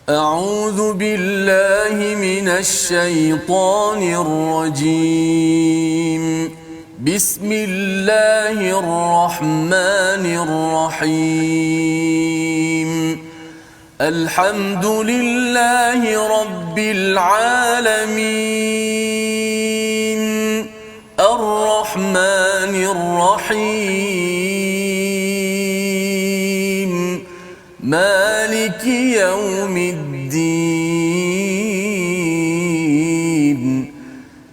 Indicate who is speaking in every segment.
Speaker 1: أعوذ بالله من الشيطان الرجيم. بسم الله الرحمن الرحيم. الحمد لله رب العالمين. الرحمن الرحيم. مالك يوم الدين.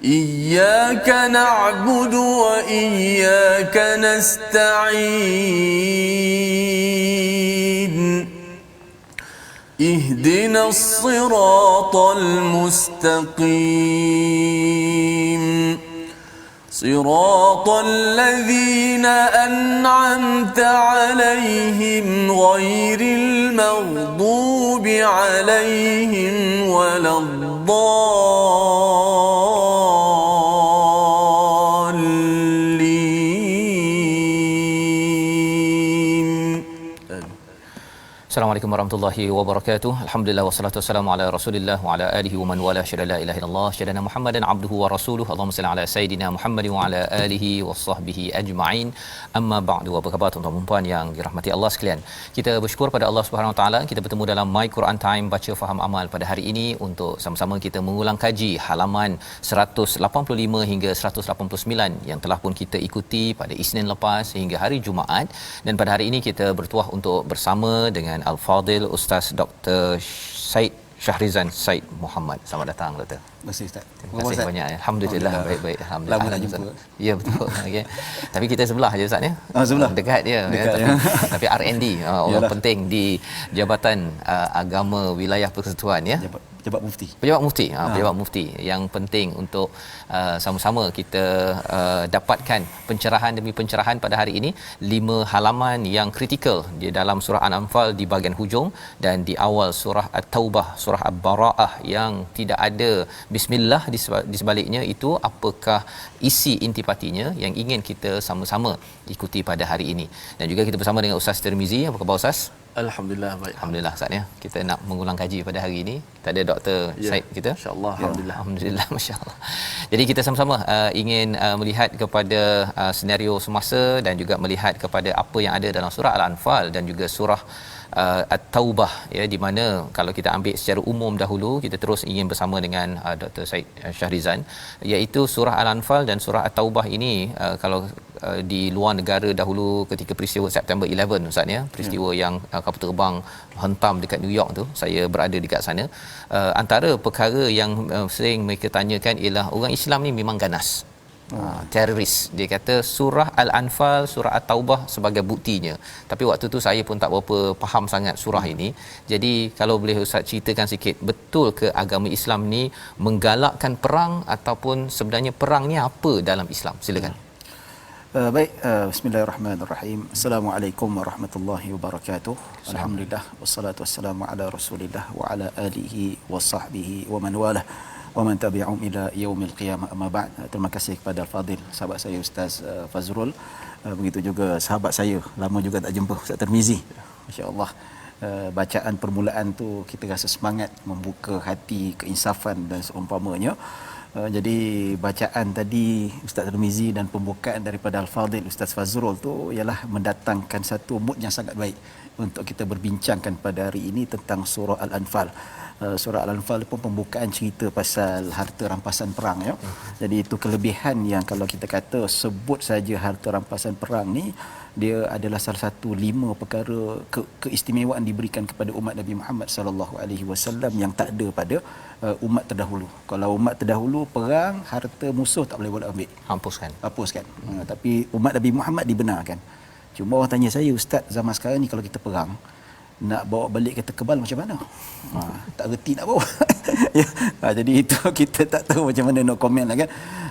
Speaker 1: إياك نعبد وإياك نستعين. اهدنا الصراط المستقيم. صراط الذين أنعمت عليهم غير المغضوب عليهم ولا الضالين.
Speaker 2: Assalamualaikum warahmatullahi wabarakatuh. Alhamdulillah wassalatu wassalamu ala Rasulillah wa ala alihi wa man wala syada la ilaha illallah syadana Muhammadan abduhu wa rasuluhu. Allahumma salli ala sayidina Muhammad wa ala alihi washabbihi ajma'in. Amma ba'du. Apa khabar tuan-tuan dan puan yang dirahmati Allah sekalian? Kita bersyukur pada Allah Subhanahu wa taala kita bertemu dalam My Quran Time baca faham amal pada hari ini untuk sama-sama kita mengulang kaji halaman 185 hingga 189 yang telah pun kita ikuti pada Isnin lepas hingga hari Jumaat, dan pada hari ini kita bertuah untuk bersama dengan Al-Fadil Ustaz Dr. Syed Shahrizan Said Muhammad. Selamat datang Doktor.
Speaker 3: Terima kasih Ustaz.
Speaker 2: Terima kasih banyak. Alhamdulillah. Baik-baik. Alhamdulillah.
Speaker 3: Lama nak jumpa.
Speaker 2: Ya betul. Okey. Tapi kita sebelah je Ustaz ya.
Speaker 3: Sebelah.
Speaker 2: Dekat dia.
Speaker 3: Dekat,
Speaker 2: ya. Tapi R&D orang
Speaker 3: Yalah.
Speaker 2: penting di Jabatan Agama Wilayah Persekutuan ya.
Speaker 3: Pejabat mufti.
Speaker 2: Pejabat mufti, pejabat mufti yang penting untuk sama-sama kita dapatkan pencerahan demi pencerahan pada hari ini. 5 halaman yang kritikal di dalam surah Al-Anfal di bahagian hujung, dan di awal surah At-Taubah, surah Al-Bara'ah yang tidak ada bismillah di sebaliknya. Itu apakah isi intipatinya yang ingin kita sama-sama ikuti pada hari ini. Dan juga kita bersama dengan Ustaz Tirmizi. Apa khabar Ustaz?
Speaker 1: Alhamdulillah baik.
Speaker 2: Alhamdulillah Ustaz ya. Kita nak mengulang kaji pada hari ini. Kita ada Dr. Said kita.
Speaker 1: InsyaAllah. Alhamdulillah.
Speaker 2: Alhamdulillah, masya-Allah. Jadi kita sama-sama ingin melihat kepada senario semasa dan juga melihat kepada apa yang ada dalam surah Al-Anfal dan juga surah At-Taubah ya, di mana kalau kita ambil secara umum dahulu, kita terus ingin bersama dengan Dr. Syed Shahrizan, iaitu surah Al-Anfal dan surah At-Taubah ini kalau di luar negara dahulu ketika peristiwa September 11 Ustaz ya, peristiwa yang kapal terbang hentam dekat New York tu, saya berada dekat sana. Antara perkara yang sering mereka tanyakan ialah orang Islam ni memang ganas. Teroris. Dia kata surah Al-Anfal, surah At-Taubah sebagai buktinya. Tapi waktu tu saya pun tak berapa faham sangat surah ini. Jadi kalau boleh Ustaz ceritakan sikit, betul ke agama Islam ni menggalakkan perang ataupun sebenarnya perang ni apa dalam Islam? Silakan.
Speaker 3: Baik, bismillahirrahmanirrahim. Assalamualaikum warahmatullahi wabarakatuh. Alhamdulillah wassalatu wassalamu ala Rasulillah wa ala alihi wasahbihi wa man walah wa man tabi'ahum ila yaumil qiyamah. Amma ba'd. Terima kasih kepada Al-Fadil sahabat saya Ustaz Fazrul. Begitu juga sahabat saya, lama juga tak jumpa, Ustaz Tirmizi. Masya-Allah. Bacaan permulaan tu kita rasa semangat, membuka hati, keinsafan dan seumpamanya. Jadi bacaan tadi Ustaz Tirmizi dan pembukaan daripada Al-Fadil Ustaz Fazrul tu ialah mendatangkan satu mood yang sangat baik untuk kita berbincangkan pada hari ini tentang surah Al-Anfal. Surah Al-Anfal pun pembukaan cerita pasal harta rampasan perang ya. Jadi itu kelebihan yang kalau kita kata sebut saja harta rampasan perang ni, dia adalah salah satu 5 perkara keistimewaan diberikan kepada umat Nabi Muhammad sallallahu alaihi wasallam yang tak ada pada umat terdahulu. Kalau umat terdahulu perang, harta musuh tak boleh ambil. Hapuskan. Tapi umat Nabi Muhammad dibenarkan. Cuma orang tanya saya, Ustaz, zaman sekarang ni kalau kita perang, nak bawa balik kereta kebal macam mana? Tak reti nak bawa. Ya. Jadi itu kita tak tahu macam mana nak komen lah kan.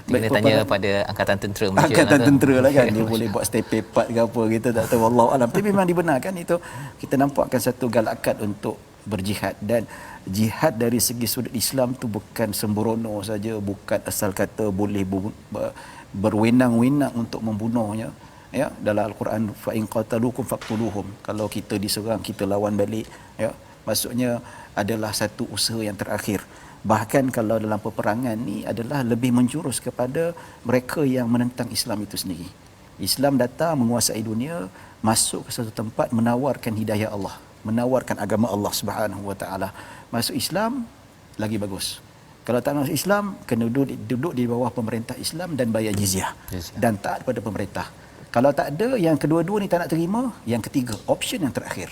Speaker 2: Kena tanya pada Angkatan Tentera Malaysia.
Speaker 3: Angkatan Tentera lah kan. Dia boleh buat stay part ke apa, kita tak tahu, wallahu alam. Tapi memang dibenarkan itu. Kita nampakkan satu galakan untuk berjihad, dan jihad dari segi sudut Islam tu bukan sembrono saja, bukan asal kata boleh berwenang-wenang untuk membunuhnya. Ya, dalam Al-Quran, fa in qataluukum faqtuluhum, kalau kita diserang kita lawan balik, ya, maksudnya adalah satu usaha yang terakhir. Bahkan kalau dalam peperangan ni adalah lebih menjurus kepada mereka yang menentang Islam itu sendiri. Islam datang menguasai dunia, masuk ke satu tempat menawarkan hidayah Allah, menawarkan agama Allah Subhanahu Wa Taala. Masuk Islam lagi bagus. Kalau tak masuk Islam, kena duduk di bawah pemerintah Islam dan bayar jizyah dan taat pada pemerintah. Kalau tak ada, yang kedua-dua ni tak nak terima, yang ketiga, option yang terakhir.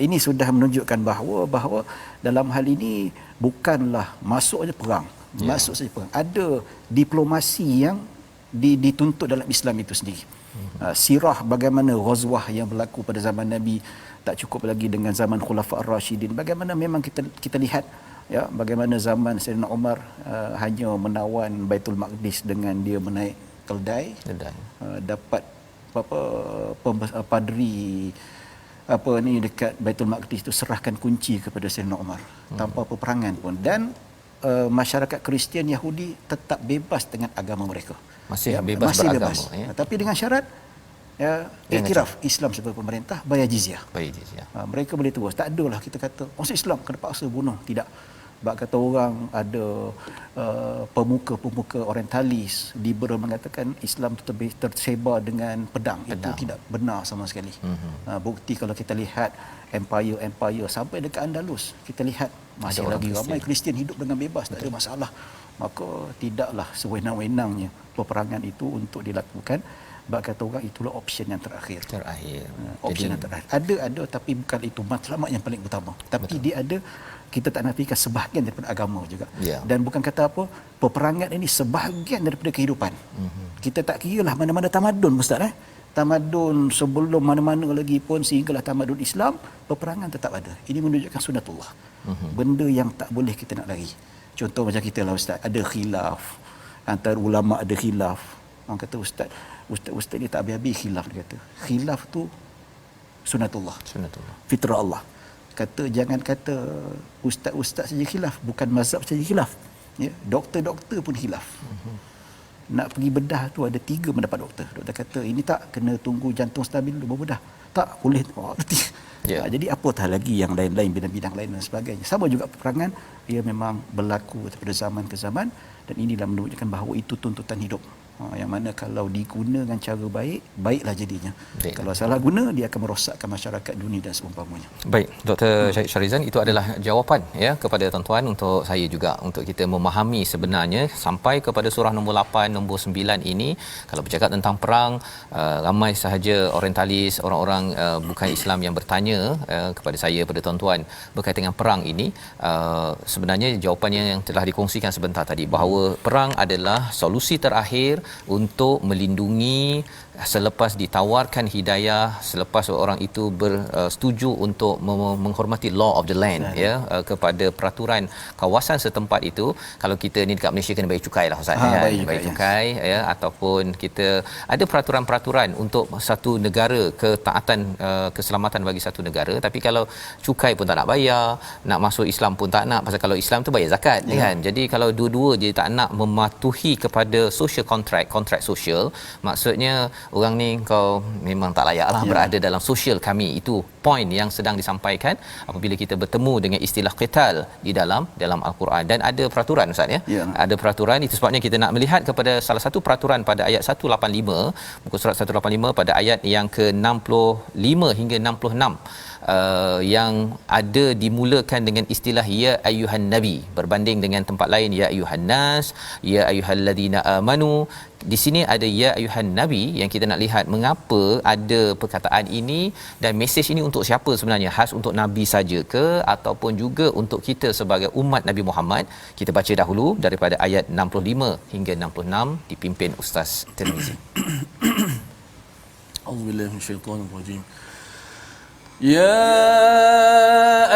Speaker 3: Ini sudah menunjukkan bahawa dalam hal ini bukanlah masuk saja perang, masuk saja perang. Ada diplomasi yang dituntut dalam Islam itu sendiri. Sirah bagaimana ghazwah yang berlaku pada zaman Nabi, tak cukup lagi dengan zaman Khulafa' ar-Rashidin. Bagaimana memang kita lihat ya, bagaimana zaman Sayyidina Umar hanya menawan Baitul Maqdis dengan dia menaik keldai. Dapat padri dekat Baitul Maqdis itu serahkan kunci kepada Sayyidina Umar tanpa peperangan pun. Dan masyarakat Kristian Yahudi tetap bebas dengan agama mereka.
Speaker 2: Masih beragama. Ya.
Speaker 3: Tapi dengan syarat iktiraf Islam sebagai pemerintah, bayar jizyah. Mereka boleh terus. Tak adalah kita kata masuk Islam kena paksa bunuh. Tidak. Sebab kata orang ada pemuka-pemuka orientalis liberal mengatakan Islam itu tersebar dengan pedang. Itu tidak benar sama sekali. Bukti kalau kita lihat empire sampai dekat Andalus, kita lihat masih lagi ramai Kristian hidup dengan bebas, tak ada masalah. Maka tidaklah sewenang-wenangnya peperangan itu untuk dilakukan. Sebab kata orang itulah option yang terakhir. Option yang terakhir. Ada tapi bukan itu matlamat yang paling utama. Tapi dia ada, kita tak nafikan sebahagian daripada agama juga. Dan bukan kata apa, peperangan ini sebahagian daripada kehidupan. Kita tak kiralah mana-mana tamadun, Ustaz. Tamadun sebelum mana-mana lagi pun sehinggalah tamadun Islam, peperangan tetap ada. Ini menunjukkan sunatullah. Benda yang tak boleh kita nak lari. Contoh macam kita lah, Ustaz, ada khilaf. Antara ulama' ada khilaf. Orang kata Ustaz ni tak habis-habis khilaf, dia kata. Khilaf tu sunatullah. Fitrah Allah. Kata jangan kata ustaz-ustaz saja khilaf, bukan mazhab saja khilaf. Ya, doktor-doktor pun khilaf. Nak pergi bedah tu ada 3 mendapat doktor. Doktor kata ini tak kena tunggu jantung stabil dulu baru bedah. Tak boleh. Jadi apatah lagi yang lain-lain, bidang-bidang lain dan sebagainya. Sama juga peperangan, ia memang berlaku daripada zaman ke zaman dan inilah menunjukkan bahawa itu tuntutan hidup. Yang mana kalau digunakan dengan cara baik, baiklah jadinya. Kalau salah guna, dia akan merosakkan masyarakat dunia dan seumpamanya.
Speaker 2: Baik, Dr. Syahid Sharizan, itu adalah jawapan ya kepada tuan-tuan, untuk saya juga, untuk kita memahami sebenarnya sampai kepada surah nombor 8, nombor 9 ini. Kalau bercakap tentang perang, ramai sahaja orientalis, orang-orang bukan Islam yang bertanya kepada saya, kepada tuan-tuan berkaitan dengan perang ini. Sebenarnya jawapannya yang telah dikongsikan sebentar tadi, bahawa perang adalah solusi terakhir untuk melindungi selepas ditawarkan hidayah, selepas orang itu bersetuju untuk menghormati law of the land, kepada peraturan kawasan setempat itu. Kalau kita ni dekat Malaysia kena bayar cukai lah, Ustaz, bayar cukai, ataupun kita ada peraturan-peraturan untuk satu negara, ketaatan keselamatan bagi satu negara. Tapi kalau cukai pun tak nak bayar, nak masuk Islam pun tak nak, pasal kalau Islam tu bayar zakat, kan. Jadi kalau dua-dua dia tak nak mematuhi kepada social kontrak sosial, maksudnya orang ni kau memang tak layaklah berada dalam sosial kami. Itu poin yang sedang disampaikan apabila kita bertemu dengan istilah qital di dalam Al-Quran. Dan ada peraturan, Ustaz, ada peraturan. Itu sebabnya kita nak melihat kepada salah satu peraturan pada ayat 185, muka surat 185 pada ayat yang ke-65 hingga 66, yang ada dimulakan dengan istilah ya ayyuhan nabi, berbanding dengan tempat lain ya ayyuhan nas, ya ayyuhallazina amanu. Di sini ada ya ayyuhan nabi, yang kita nak lihat mengapa ada perkataan ini dan mesej ini untuk siapa sebenarnya. Khas untuk nabi saja ke ataupun juga untuk kita sebagai umat Nabi Muhammad? Kita baca dahulu daripada ayat 65 hingga 66 dipimpin Ustaz Tirmizi.
Speaker 1: A'udzubillahi minasyaitonir rajim. يا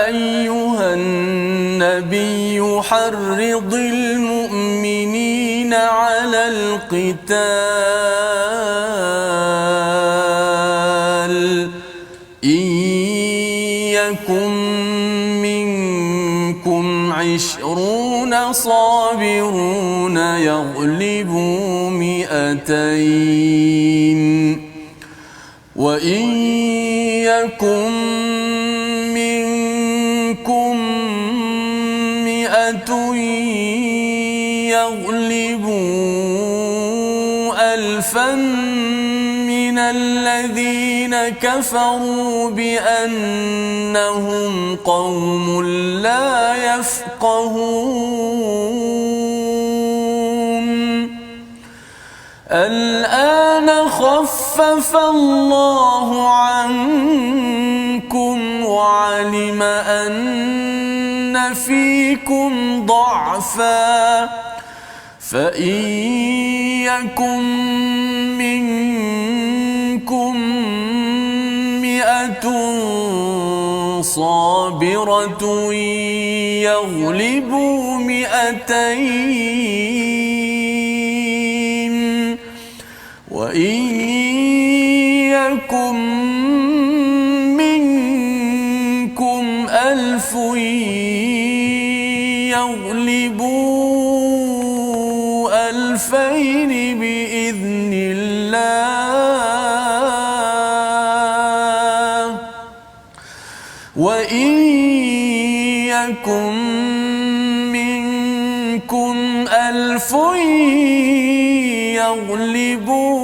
Speaker 1: أيها النبي حرض المؤمنين على القتال إن يكن منكم 20 صابرون يغلبوا 200 وإن يكن منكم يغلبوا ألفا من الذين كفروا بأنهم قوم لا يفقهون الآن خفف الله عنكم وعلم أن فيكم ضعفا فإن يكن منكم 100 صابرة يغلبوا 200 وإن يكن منكم 1000 يغلبوا 2000 بإذن الله وإن يكن منكم 1000 يغلبوا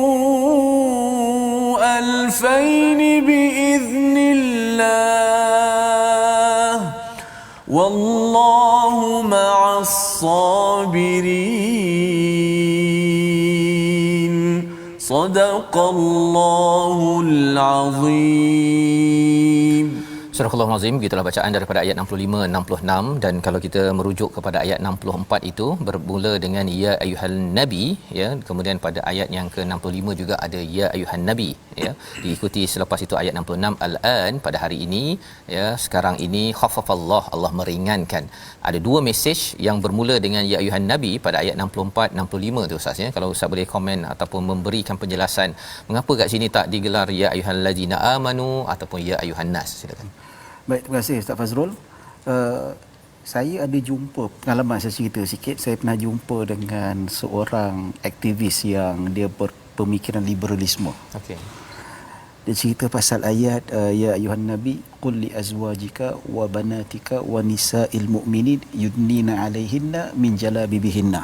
Speaker 1: 2000 بإذن الله والله مع الصابرين صدق الله العظيم.
Speaker 2: Surah Al-Azim, gitulah bacaan daripada ayat 65 66, dan kalau kita merujuk kepada ayat 64 itu bermula dengan ya ayyuhan nabi, ya, kemudian pada ayat yang ke-65 juga ada ya ayyuhan nabi, ya, diikuti selepas itu ayat 66 al-an, pada hari ini, ya, sekarang ini khaffafallah, Allah meringankan. Ada dua mesej yang bermula dengan ya ayyuhan nabi pada ayat 64 65 tu Ustaz, ya. Kalau Ustaz boleh komen ataupun memberikan penjelasan mengapa kat sini tak digelar ya ayyuhallazina amanu ataupun ya ayyuhan nas, silakan.
Speaker 3: Baik, terima kasih Ustaz Fazrul. Saya ada jumpa, pengalaman saya cerita sikit, saya pernah jumpa dengan seorang aktivis yang dia berpemikiran liberalisme.
Speaker 2: Okey.
Speaker 3: Dia cerita pasal ayat ya ayuhan nabi qul li azwajika wa banatika wa nisa'il mu'minin yudnina 'alaihinna min jalabibihinna.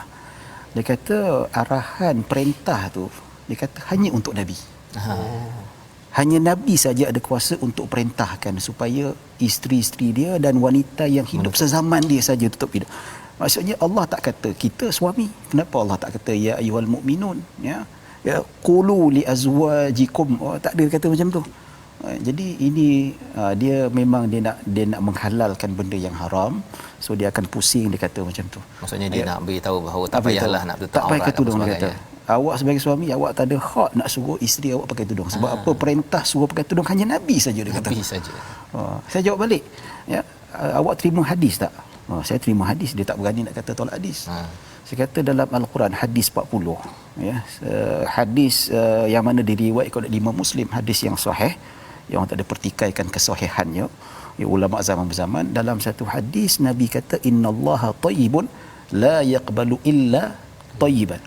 Speaker 3: Dia kata arahan perintah tu dia kata hanya untuk nabi. Hanya nabi saja ada kuasa untuk perintahkan supaya isteri-isteri dia dan wanita yang hidup sezaman dia saja tutup hidung. Maksudnya Allah tak kata kita suami. Kenapa Allah tak kata ya ayyuhal mu'minun, ya? Ya qulu li azwajikum. Oh, tak ada kata macam tu. Jadi ini dia memang dia nak menghalalkan benda yang haram, so dia akan pusing dia kata macam tu.
Speaker 2: Maksudnya dia nak beritahu bahawa tak payahlah nak tutup
Speaker 3: tak
Speaker 2: aurat
Speaker 3: pakai tudung, dia kata. Awak sebagai suami awak tak ada hak nak suruh isteri awak pakai tudung. Sebab apa? Perintah suruh pakai tudung hanya nabi saja, dia kata.
Speaker 2: Nabi saja.
Speaker 3: Saya jawab balik, ya, awak terima hadis tak? Saya terima hadis. Dia tak berani nak kata tolak hadis. Saya kata dalam Al-Quran hadis 40, ya, hadis yang mana diriwayatkan oleh Imam Muslim, hadis yang sahih, yang tak ada pertikaikan kesahihannya, ya, ulama zaman berzaman. Dalam satu hadis Nabi kata innallaha tayyibun la yaqbalu illa tayyiban.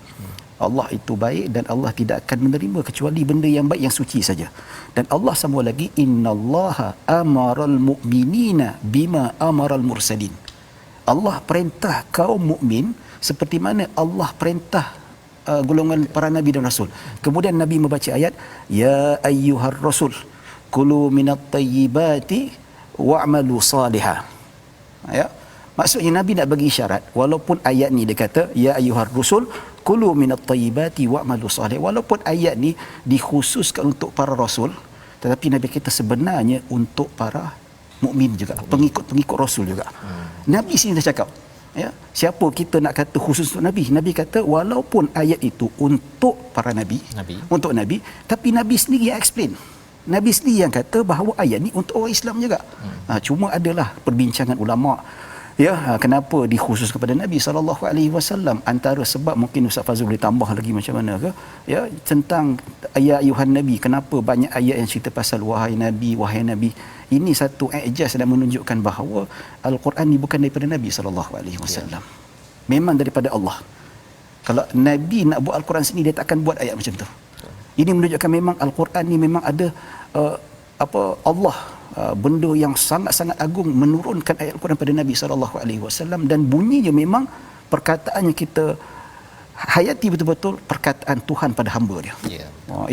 Speaker 3: Allah itu baik dan Allah tidak akan menerima kecuali benda yang baik, yang suci saja. Dan Allah sambung lagi innallaha amaral mu'minina bima amaral mursalin. Allah perintah kaum mukmin seperti mana Allah perintah golongan para nabi dan rasul. Kemudian Nabi membaca ayat ya ayyuhar rasul kulu minat tayyibati wa'malu salihah. Ya. Maksudnya Nabi nak bagi isyarat, walaupun ayat ni dia kata ya ayyuhar rasul kulu minat tayyibati wa'malu salih, walaupun ayat ni dikhususkan untuk para rasul, tetapi Nabi kita sebenarnya untuk para mukmin juga, pengikut-pengikut rasul juga. Nabi sini dah cakap, ya, siapa kita nak kata khusus untuk nabi? Nabi kata walaupun ayat itu untuk para nabi, untuk nabi, tapi Nabi sendiri yang explain. Nabi sendiri yang kata bahawa ayat ni untuk orang Islam juga. Cuma adalah perbincangan ulama, ya, kenapa dikhusus kepada Nabi SAW. Antara sebab mungkin Ustaz Fazul boleh tambah lagi macam mana ke, ya, tentang ayat ayuhan Nabi, kenapa banyak ayat yang cerita pasal wahai Nabi, wahai Nabi. Ini satu ijaz dan menunjukkan bahawa Al-Quran ni bukan daripada Nabi SAW. Memang daripada Allah. Kalau Nabi nak buat Al-Quran sendiri, dia takkan buat ayat macam tu. Ini menunjukkan memang Al-Quran ni memang ada Allah benda yang sangat-sangat agung, menurunkan ayat Al-Quran pada Nabi SAW, dan bunyinya memang perkataan yang kita hayati betul-betul perkataan Tuhan pada hamba dia.
Speaker 2: Ya.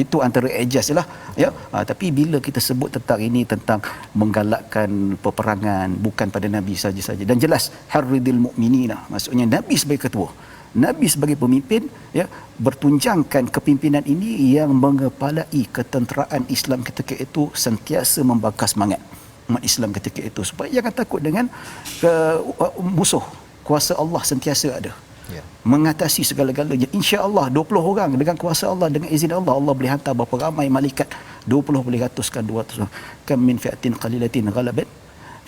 Speaker 3: Itu antara ijaz lah, ya. Tapi bila kita sebut tentang ini, tentang menggalakkan peperangan bukan pada Nabi saja-saja, dan jelas harridil mukminina, maksudnya Nabi sebagai ketua, Nabi sebagai pemimpin, ya, bertunjangkan kepimpinan ini yang mengepalai ketenteraan Islam ketika itu, sentiasa membakar semangat umat Islam ketika itu supaya jangan takut dengan musuh. Kuasa Allah sentiasa ada, ya, mengatasi segala-galanya. Insya-Allah 20 orang dengan kuasa Allah, dengan izin Allah, Allah boleh hantar berapa ramai malaikat, 20 boleh ratuskan 200. Kam min fi'atin qalilatin ghalabat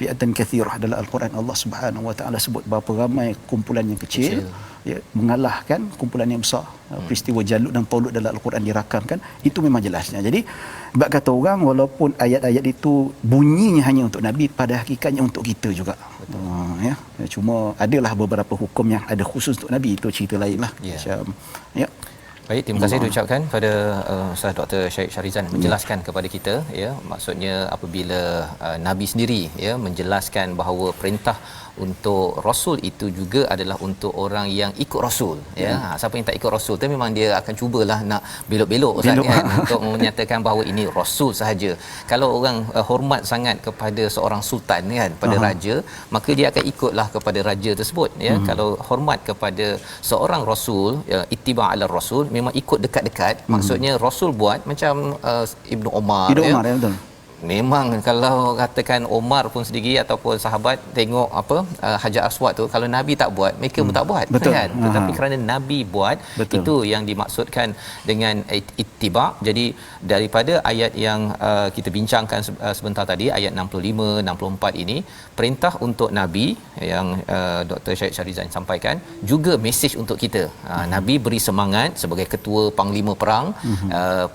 Speaker 3: fi'atan kathirah. Dalam Al-Quran Allah Subhanahu wa taala sebut berapa ramai kumpulan yang kecil, ya, mengalahkan kumpulan yang besar. Peristiwa Jalut dan Taulut dalam Al-Quran dirakamkan, itu memang jelasnya. Jadi bab kata orang, walaupun ayat-ayat itu bunyinya hanya untuk Nabi, pada hakikatnya untuk kita juga. Ya, cuma adalah beberapa hukum yang ada khusus untuk Nabi, itu cerita lainlah. Macam, ya.
Speaker 2: Baik, terima kasih diucapkan pada Ustaz Dr. Syed Syarizan menjelaskan kepada kita, ya, maksudnya apabila Nabi sendiri, ya, menjelaskan bahawa perintah untuk rasul itu juga adalah untuk orang yang ikut rasul, ya. Siapa yang tak ikut rasul tu memang dia akan cubalah nak belok-belok Ustaz, kan, untuk menyatakan bahawa ini rasul sahaja. Kalau orang hormat sangat kepada seorang sultan, kan, pada raja, maka dia akan ikutlah kepada raja tersebut, ya. Kalau hormat kepada seorang rasul, ya, ittiba' ala rasul, memang ikut dekat-dekat. Maksudnya rasul buat macam Ibnu Umar, ya, betul. Memang kalau katakan Omar pun sendiri ataupun sahabat tengok apa Hajar Aswad tu, kalau Nabi tak buat, mereka pun tak buat, betul, kan? Tetapi kerana Nabi buat, betul, itu yang dimaksudkan dengan ittiba'. Jadi daripada ayat yang kita bincangkan sebentar tadi, ayat 65 64 ini, perintah untuk Nabi yang Dr. Syed Syarizan sampaikan, juga mesej untuk kita. Nabi beri semangat sebagai ketua panglima perang.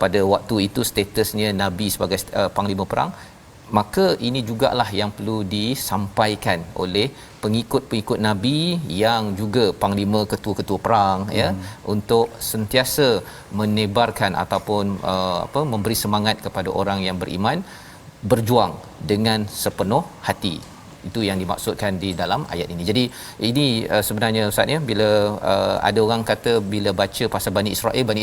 Speaker 2: Pada waktu itu statusnya Nabi sebagai panglima perang, maka ini jugalah yang perlu disampaikan oleh pengikut-pengikut Nabi yang juga panglima ketua-ketua perang, ya, untuk sentiasa menebarkan ataupun memberi semangat kepada orang yang beriman berjuang dengan sepenuh hati. Itu yang dimaksudkan di dalam ayat ini. Jadi ini sebenarnya Ustaz, ya, bila ada orang kata bila baca pasal Bani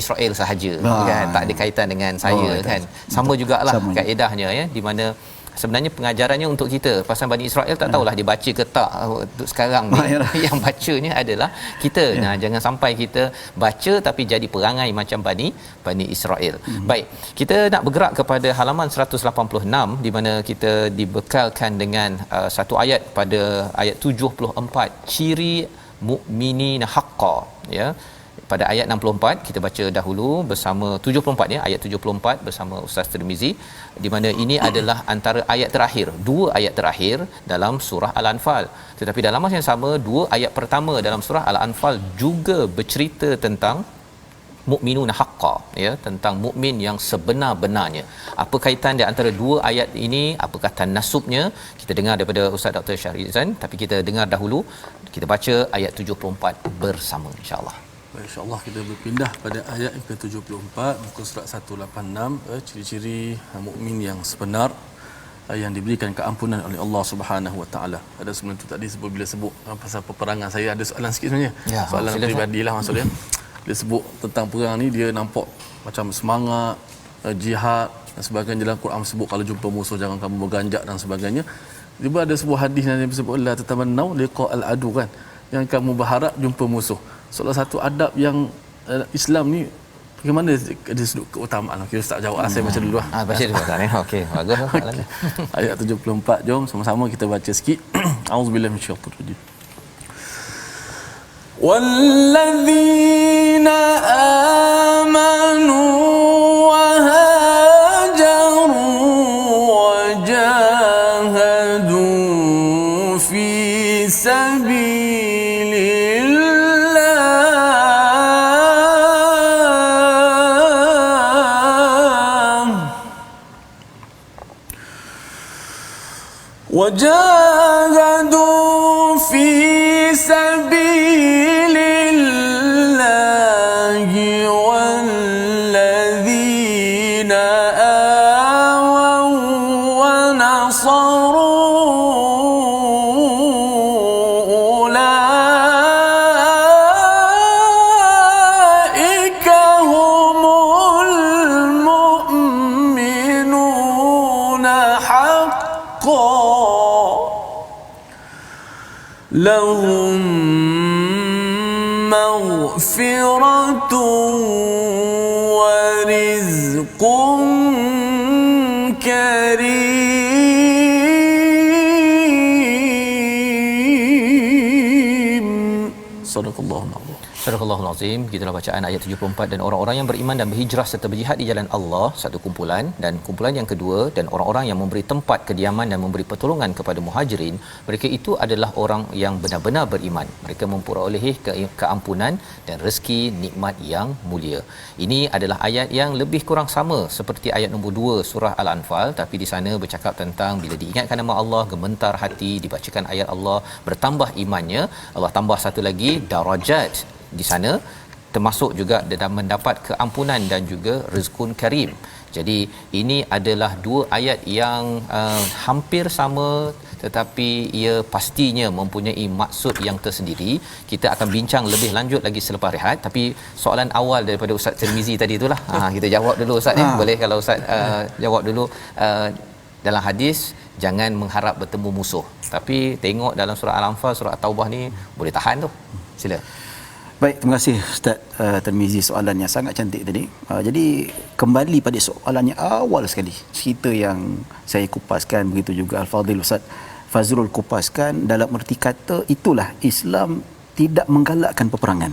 Speaker 2: Israel sahaja, kan, tak ada kaitan dengan saya, kan. Sama jugalah kaedahnya, ya, di mana sebenarnya pengajarannya untuk kita pasal Bani Israel, tak tahulah dia baca ke tak untuk sekarang ni. Yang bacanya adalah kita. Nah, jangan sampai kita baca tapi jadi perangai macam Bani Israel. Baik, kita nak bergerak kepada halaman 186 di mana kita dibekalkan dengan satu ayat pada ayat 74, ciri mukminina haqqan, ya. Pada ayat 64 kita baca dahulu bersama 74, ya, ayat 74 bersama Ustaz Tirmizi, di mana ini adalah antara ayat terakhir, dua ayat terakhir dalam surah Al-Anfal. Tetapi dalam masa yang sama, dua ayat pertama dalam surah Al-Anfal juga bercerita tentang mukminun haqqan, ya, tentang mukmin yang sebenar-benarnya. Apa kaitan di antara dua ayat ini? Apakah tanasubnya? Kita dengar daripada Ustaz Dr. Syarizan, tapi kita dengar dahulu, kita baca ayat 74 bersama, insya-Allah.
Speaker 4: InsyaAllah kita berpindah pada ayat yang ke-74 muka surat 186, ciri-ciri mukmin yang sebenar, yang diberikan keampunan oleh Allah Subhanahu Wa Taala. Ada sebelum tu tadi bila sebut pasal peperangan, saya ada soalan sikit sebenarnya, soalan peribadilah maksudnya. Dia sebut tentang perang ni, dia nampak macam semangat jihad dan sebagainya. Dalam Quran sebut kalau jumpa musuh jangan kamu berganjak dan sebagainya. Dia ada sebuah hadis yang disebut la tatamannau liqa al-adu, kan, yang kamu berharap jumpa musuh. Salah satu adab yang Islam ni, bagaimana dia sudut keutamaan? Okey, Ustaz jawab, saya baca dulu lah.
Speaker 2: Baca dulu Ustaz, ya. Okey, bagus. Okay.
Speaker 4: Ayat 74, jom sama-sama kita baca sikit. Auzubillahi minasyaitanir rajim. Walladzina amanu wa hajaru wa jahadu fi وجاهدوا في سبيل الله والذين آووا ونصروا
Speaker 1: لهم مغفرة ورزق كريم.
Speaker 4: صدق الله العظيم.
Speaker 2: Surah Al-Azim, gitulah bacaan ayat 74. Dan orang-orang yang beriman dan berhijrah serta berjihad di jalan Allah, satu kumpulan. Dan kumpulan yang kedua, dan orang-orang yang memberi tempat kediaman dan memberi pertolongan kepada muhajirin, mereka itu adalah orang yang benar-benar beriman. Mereka memperolehi keampunan dan rezeki nikmat yang mulia. Ini adalah ayat yang lebih kurang sama seperti ayat nombor 2 surah Al-Anfal, tapi di sana bercakap tentang bila diingatkan nama Allah, gemetar hati, dibacakan ayat Allah, bertambah imannya. Allah tambah satu lagi, darajat di sana, termasuk juga dalam mendapat keampunan dan juga rezekun karim. Jadi ini adalah dua ayat yang hampir sama, tetapi ia pastinya mempunyai maksud yang tersendiri. Kita akan bincang lebih lanjut lagi selepas rehat, tapi soalan awal daripada Ustaz Tirmizi tadi itulah kita jawab dulu Ustaz ni. Boleh kalau Ustaz jawab dulu. Dalam hadis jangan mengharap bertemu musuh, tapi tengok dalam surah Al-Anfal, surah At-Taubah ni boleh tahan tu. Sila.
Speaker 3: Baik, terima kasih Ustaz Tirmizi, soalan yang sangat cantik tadi. Jadi kembali pada soalan yang awal sekali, cerita yang saya kupaskan, begitu juga Al-Fadhil Ustaz Fazrul kupaskan, dalam erti kata itulah Islam tidak menggalakkan peperangan.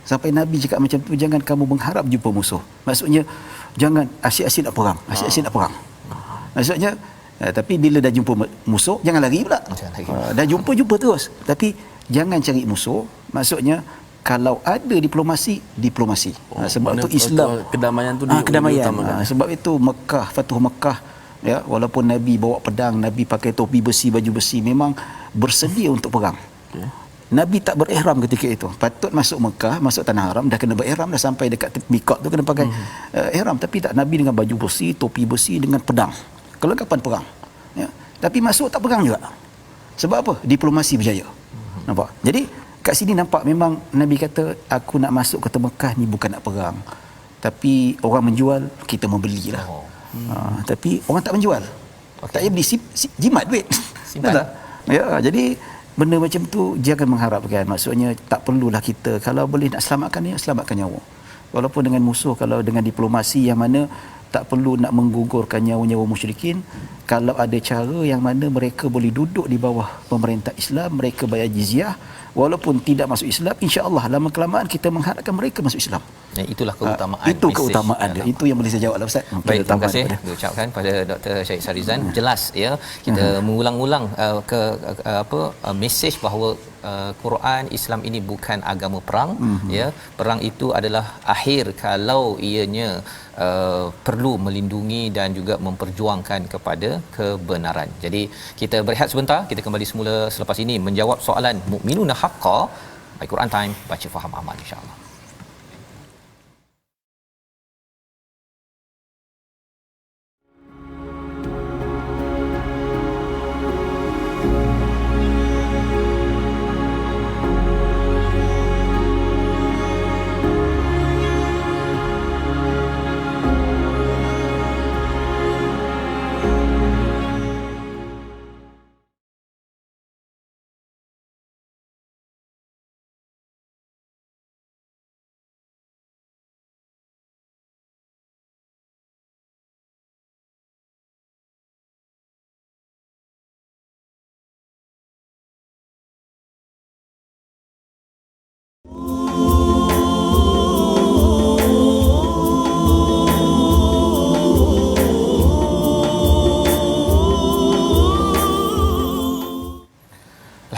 Speaker 3: Sampai Nabi cakap macam tu, jangan kamu mengharap jumpa musuh. Maksudnya jangan asyik-asyik nak perang, asyik-asyik nak perang. Maksudnya tapi bila dah jumpa musuh jangan lari pula. Dah jumpa terus, tapi jangan cari musuh. Maksudnya kalau ada diplomasi. Sebab itu Islam
Speaker 4: kedamaian tu
Speaker 3: kedamaian. Sebab itu Mekah, Fatuh Mekah, ya, walaupun Nabi bawa pedang, Nabi pakai topi besi, baju besi, memang bersedia untuk perang. Okay. Nabi tak berihram ketika itu. Patut masuk Mekah, masuk tanah haram, dah kena berihram, dah sampai dekat miqat tu kena pakai ihram, tapi tak, Nabi dengan baju besi, topi besi, dengan pedang. Kelengkapan perang. Ya. Tapi masuk tak perang juga. Sebab apa? Diplomasi berjaya. Nampak? Jadi kat sini nampak memang Nabi kata, aku nak masuk ke Mekah ni bukan nak perang, tapi orang menjual, kita membelilah. Tapi orang tak menjual. Okay. Tak payah beli, jimat duit. Tak? Ya, jadi benda macam tu jangan mengharapkan. Maksudnya tak perlulah kita, kalau boleh nak selamatkan ni, selamatkan nyawa. Walaupun dengan musuh, kalau dengan diplomasi yang mana tak perlu nak menggugurkan nyawa-nyawa musyrikin, kalau ada cara yang mana mereka boleh duduk di bawah pemerintah Islam, mereka bayar jizyah, walaupun tidak masuk Islam, insya-Allah lama kelamaan kita mengharapkan mereka masuk Islam. Dan
Speaker 2: itulah keutamaan.
Speaker 3: Itu keutamaan dia. Itu yang boleh saya jawab lah Ustaz.
Speaker 2: Baik, terima kasih diucapkan pada Dr. Syed Sarizan. Jelas ya, kita mengulang-ulang mesej bahawa Quran Islam ini bukan agama perang. Ya, perang itu adalah akhir kalau ianya perlu melindungi dan juga memperjuangkan kepada kebenaran. Jadi kita berehat sebentar, kita kembali semula selepas ini menjawab soalan mukminuna haqqan. Baik, Quran Time, baca faham amal, insya-Allah.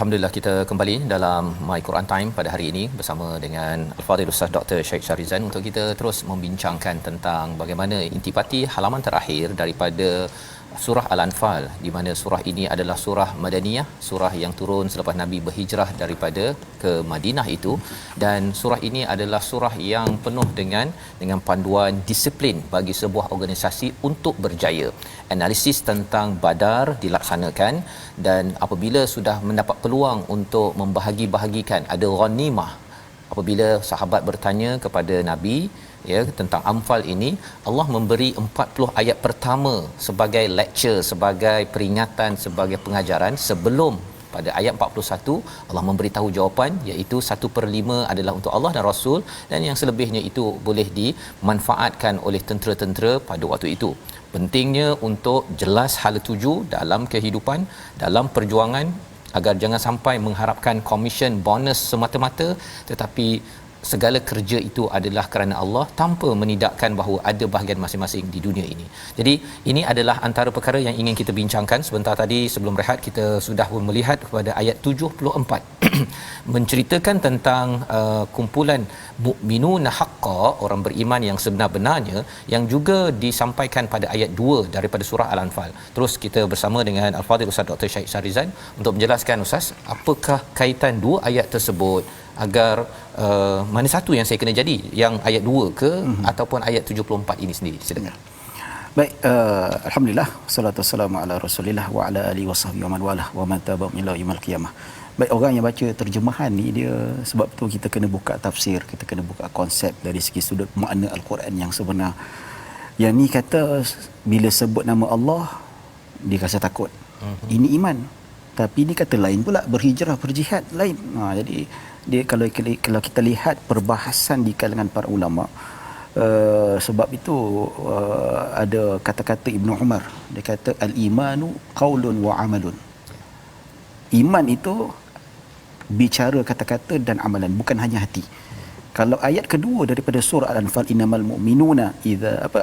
Speaker 2: Alhamdulillah, kita kembali dalam My Quran Time pada hari ini bersama dengan Al-Fadhil Ustaz Dr. Syed Sarizan untuk kita terus membincangkan tentang bagaimana intipati halaman terakhir daripada surah Al-Anfal, di mana surah ini adalah surah Madaniyah, surah yang turun selepas Nabi berhijrah daripada ke Madinah itu, dan surah ini adalah surah yang penuh dengan panduan disiplin bagi sebuah organisasi untuk berjaya. Analisis tentang Badar dilaksanakan, dan apabila sudah mendapat peluang untuk membahagi-bahagikan, ada ghanimah. Apabila sahabat bertanya kepada Nabi ya tentang Anfal ini, Allah memberi 40 ayat pertama sebagai lecture, sebagai peringatan, sebagai pengajaran sebelum pada ayat 41 Allah memberitahu jawapan, iaitu 1/5 adalah untuk Allah dan Rasul, dan yang selebihnya itu boleh dimanfaatkan oleh tentera-tentera pada waktu itu. Pentingnya untuk jelas hala tuju dalam kehidupan, dalam perjuangan, agar jangan sampai mengharapkan komisen, bonus semata-mata, tetapi segala kerja itu adalah kerana Allah, tanpa menidakkan bahawa ada bahagian masing-masing di dunia ini. Jadi ini adalah antara perkara yang ingin kita bincangkan. Sebentar tadi sebelum rehat kita sudah melihat kepada ayat 74 menceritakan tentang kumpulan mukminun haqqa, orang beriman yang sebenar-benarnya, yang juga disampaikan pada ayat 2 daripada surah Al-Anfal. Terus kita bersama dengan Al-Fadhil Ustaz Dr. Syed Syarizan untuk menjelaskan, Ustaz, apakah kaitan dua ayat tersebut, agar mana satu yang saya kena jadi, yang ayat 2 ke ataupun ayat 74 ini sendiri. Silakan.
Speaker 3: Baik, alhamdulillah, salatu wassalamu ala Rasulillah wa ala alihi wasahbihi wa man walah wa man tabi'ahum ila yaumil qiyamah. Baik, orang yang baca terjemahan ni, dia sebab tu kita kena buka tafsir, kita kena buka konsep dari segi sudut makna Al-Quran yang sebenar. Yang ni kata bila sebut nama Allah dia rasa takut. Ini iman. Tapi ni kata lain pula, berhijrah, berjihad lain. Jadi dia kalau kita lihat perbahasan di kalangan para ulama, sebab itu ada kata-kata Ibnu Umar, dia kata al-imanu qaulun wa amalun. Iman itu bicara, kata-kata dan amalan, bukan hanya hati. Kalau ayat kedua daripada surah Al-Anfal, innamal mu'minuna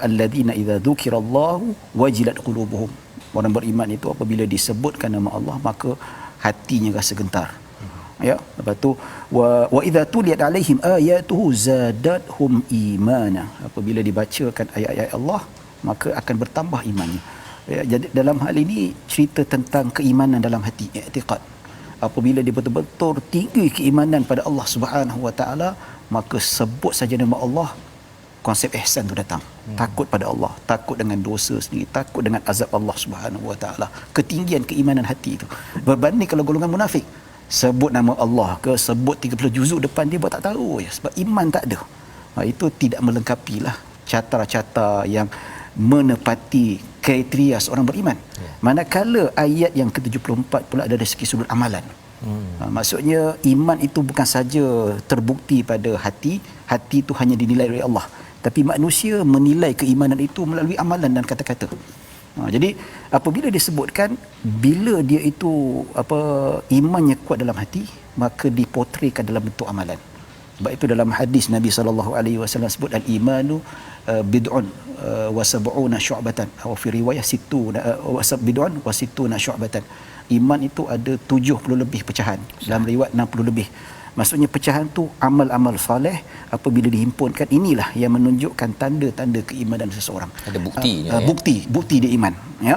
Speaker 3: alladzina idza dzukirallahu wajilat qulubuhum. Orang beriman itu apabila disebutkan nama Allah maka hatinya rasa gentar. Ya, lepas tu wa idza tuliyat alaihim ayatuhu zadatuhum imana. Apabila dibacakan ayat-ayat Allah maka akan bertambah imannya. Ya, jadi dalam hal ini cerita tentang keimanan dalam hati, i'tiqad. Apabila dia betul-betul tinggi keimanan pada Allah Subhanahu Wa Taala, maka sebut saja nama Allah, konsep ihsan tu datang. Takut pada Allah, takut dengan dosa sendiri, takut dengan azab Allah Subhanahu Wa Taala. Ketinggian keimanan hati itu. Berbanding kalau golongan munafik, sebut nama Allah ke, sebut 30 juzuk depan dia buat tak tahu ya, sebab iman tak ada. Itu tidak melengkapilah catra-catra yang menepati kriteria seorang beriman. Manakala ayat yang ke-74 pula ada dari segi sudut amalan. Maksudnya iman itu bukan saja terbukti pada hati itu hanya dinilai oleh Allah, tapi manusia menilai keimanan itu melalui amalan dan kata-kata. Jadi apabila disebutkan bila dia itu imannya kuat dalam hati, maka dipotretkan dalam bentuk amalan. Sebab itu dalam hadis Nabi SAW sebut al-imanu bid'un wa sab'una syu'batan, atau fi riwayah bid'un wa sittuna syu'batan. Iman itu ada 70 lebih pecahan, dalam riwayat 60 lebih. Maksudnya pecahan tu amal-amal soleh apabila dihimpunkan, inilah yang menunjukkan tanda-tanda keimanan seseorang.
Speaker 2: Ada buktinya.
Speaker 3: Bukti dia iman, ya.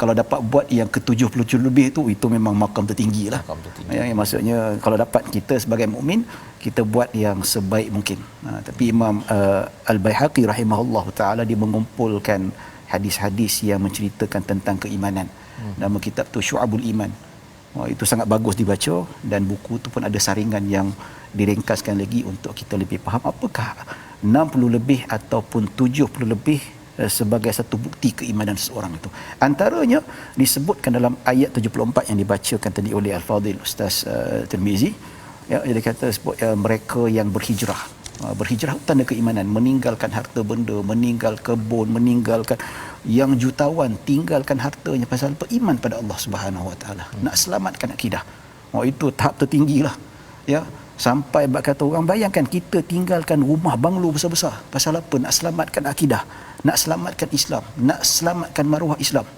Speaker 3: Kalau dapat buat yang ke-70 lebih itu memang makam tertinggi lah. Ya, maksudnya kalau dapat, kita sebagai mukmin kita buat yang sebaik mungkin. Tapi Imam Al-Baihaqi rahimahullah taala dia mengumpulkan hadis-hadis yang menceritakan tentang keimanan. Nama kitab tu Syu'abul Iman. Itu sangat bagus dibaca, dan buku tu pun ada saringan yang diringkaskan lagi untuk kita lebih faham apakah 60 lebih ataupun 70 lebih sebagai satu bukti keimanan seseorang itu. Antaranya disebutkan dalam ayat 74 yang dibacakan tadi oleh Al-Fadhil Ustaz Tirmizi. Ya, dia kata mereka yang berhijrah. Berhijrah tanda keimanan, meninggalkan harta benda, meninggal kebun, meninggalkan yang jutawan, tinggalkan hartanya pasal beriman pada Allah Subhanahu Wa Taala, nak selamatkan akidah. Itu tahap tertinggilah. Ya, sampai kata orang, bayangkan kita tinggalkan rumah banglo besar-besar pasal apa? Nak selamatkan akidah, nak selamatkan Islam, nak selamatkan maruah Islam.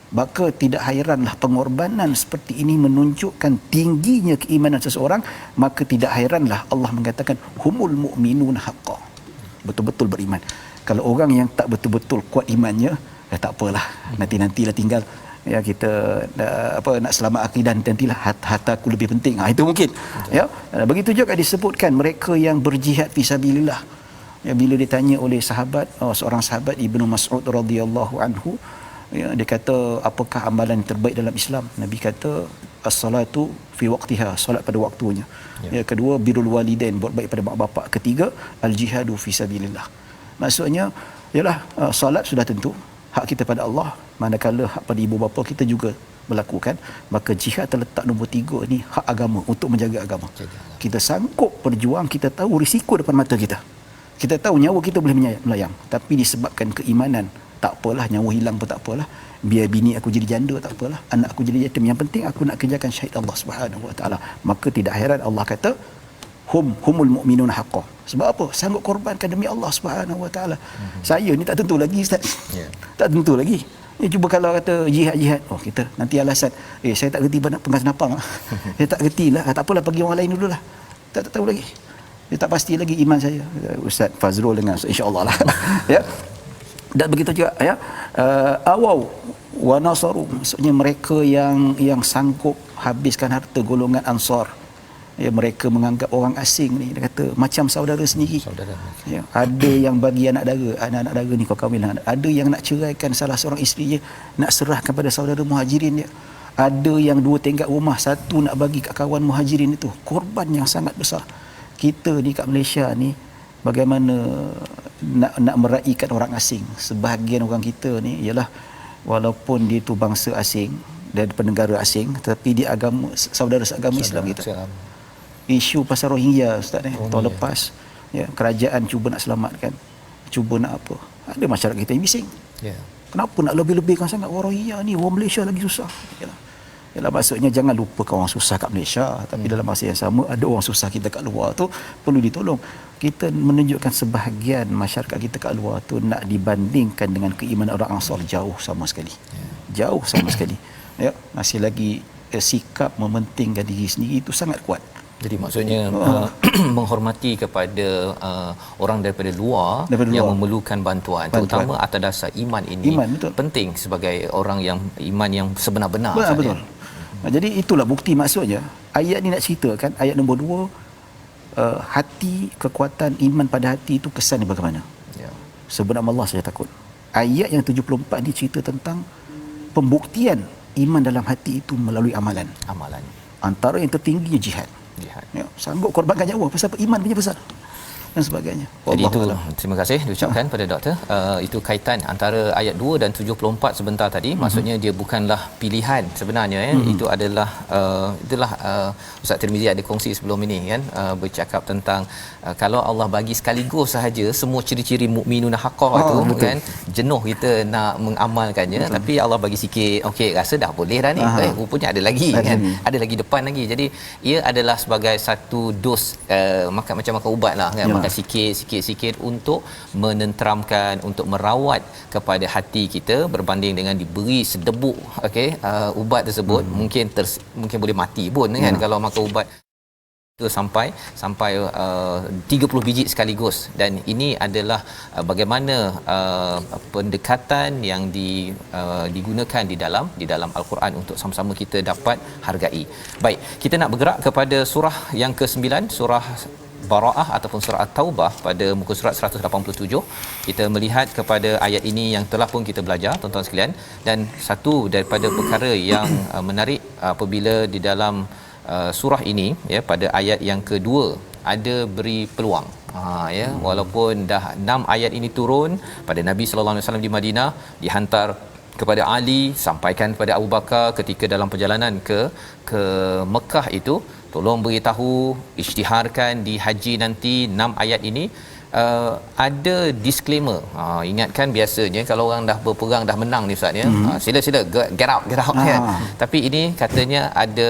Speaker 3: Maka tidak hairanlah pengorbanan seperti ini menunjukkan tingginya keimanan seseorang. Maka tidak hairanlah Allah mengatakan humul mu'minun haqqa, betul-betul beriman. Kalau orang yang tak betul-betul kuat imannya, tak apalah, nantilah tinggal, ya, kita nak selamat akidah nantilah, hartaku lebih penting. Itu mungkin. Ya, begitu juga disebutkan mereka yang berjihad fisabilillah. Ya, bila ditanya oleh sahabat, seorang sahabat Ibnu Mas'ud radhiyallahu anhu, ya, dia kata apakah amalan terbaik dalam Islam? Nabi kata as-salatu fi waqtiha, solat pada waktunya. Ya, kedua birrul walidain, buat baik pada mak bapak. Ketiga al-jihadu fi sabilillah. Maksudnya ialah solat sudah tentu hak kita pada Allah, manakala hak pada ibu bapa kita juga berlaku kan, maka jihad terletak nombor 3 ni hak agama, untuk menjaga agama. Kita sanggup berjuang, kita tahu risiko depan mata kita. Kita tahu nyawa kita boleh melayang, tapi disebabkan keimanan, tak apalah, nyawa hilang pun tak apalah, biar bini aku jadi janda tak apalah, anak aku jadi yatim, yang penting aku nak kerjakan syahid Allah Subhanahu Wa Taala. Maka tidak heran Allah kata humul mu'minun haqqan. Sebab apa? Sanggup korbankan demi Allah Subhanahu Wa Taala. Saya ni tak tentu lagi, Ustaz. Tak tentu lagi. Cuba kalau kata jihad, oh kita nanti alasan, saya tak kerti pegang senapang. Saya tak kertilah, tak apalah, bagi orang lain dululah. Tak tahu lagi. Dia tak pasti lagi iman saya. Ustaz Fazrul dengan insya-Allah lah. Ya. Dan begitu juga ya. Awau wa nasaru, maksudnya mereka yang sanggup habiskan harta golongan Ansar. Ya, mereka menganggap orang asing ni, dia kata macam saudara sendiri. Ya, ada yang bagi anak-anak dara ni kau kahwin, ada yang nak ceraikan salah seorang isteri dia, nak serahkan pada saudara muhajirin dia. Ada yang 2 tingkat rumah, 1 nak bagi kat kawan muhajirin itu. Korban yang sangat besar. Kita ni kat Malaysia ni bagaimana nak meraihkan orang asing. Sebahagian orang kita ni ialah walaupun dia tu bangsa asing dan penegara asing, tetapi dia agama, saudara seagama Islam kita. Isu pasal Rohingya Ustaz tahun lepas, ya, kerajaan cuba nak selamatkan, cuba nak apa, ada masyarakat kita yang bising. Kenapa nak lebih-lebihkan sangat orang Rohingya ni, orang Malaysia lagi susah. Yalah, maksudnya jangan lupakan orang susah kat Malaysia, tapi dalam masa yang sama ada orang susah kita kat luar tu perlu ditolong. Kita menunjukkan sebahagian masyarakat kita kat luar tu nak dibandingkan dengan keimanan orang Ansar, jauh sama sekali. Jauh sama sekali. Ya, masih lagi sikap mementingkan diri sendiri itu sangat kuat.
Speaker 2: Jadi maksudnya menghormati kepada orang daripada luar yang memerlukan bantuan, terutama atas dasar iman ini. Iman, penting sebagai orang yang iman yang sebenar-benar.
Speaker 3: Betul. Jadi itulah bukti, maksudnya ayat ni nak ceritakan, ayat nombor 2, hati, kekuatan iman pada hati itu kesan dia bagaimana. Sebenar Allah saya takut. Ayat yang 74 ni cerita tentang pembuktian iman dalam hati itu melalui amalan. Antara yang tertingginya jihad. Ya, sanggup korbankan nyawa pasal iman punya besar dan sebagainya.
Speaker 2: Jadi itu, terima kasih diucapkan pada doktor. Itu kaitan antara ayat 2 dan 74 sebentar tadi. Maksudnya dia bukanlah pilihan sebenarnya, itu adalah itulah Ustaz Tirmizi ada kongsi sebelum ini kan, bercakap tentang kalau Allah bagi sekaligus sahaja semua ciri-ciri mukminun haqqah itu kan, jenuh kita nak mengamalkannya. Tapi Allah bagi sikit, okey rasa dah boleh dah ni, rupanya ada lagi kan, ada lagi depan lagi. Jadi ia adalah sebagai satu dos, makan macam makan ubat lah kan, makan sikit untuk menenteramkan, untuk merawat kepada hati kita, berbanding dengan diberi sedebuk ubat tersebut. Mungkin boleh mati pun kan kalau makan ubat sampai 30 biji sekaligus. Dan ini adalah bagaimana pendekatan yang digunakan di dalam Al-Quran untuk sama-sama kita dapat hargai. Baik, kita nak bergerak kepada surah yang ke-9, surah Bara'ah ataupun surah At-Taubah, pada muka surat 187. Kita melihat kepada ayat ini yang telah pun kita belajar, tuan-tuan sekalian. Dan satu daripada perkara yang menarik apabila di dalam surah ini, ya, pada ayat yang kedua ada beri peluang. Walaupun dah 6 ayat ini turun pada Nabi sallallahu alaihi wasallam di Madinah, dihantar kepada Ali, sampaikan kepada Abu Bakar ketika dalam perjalanan ke Mekah itu, tolong beritahu, isytiharkan di haji nanti 6 ayat ini. Ada disclaimer. Ingatkan biasanya kalau orang dah berperang, dah menang ni Ustaz ya, sila get out kan. Tapi ini katanya ada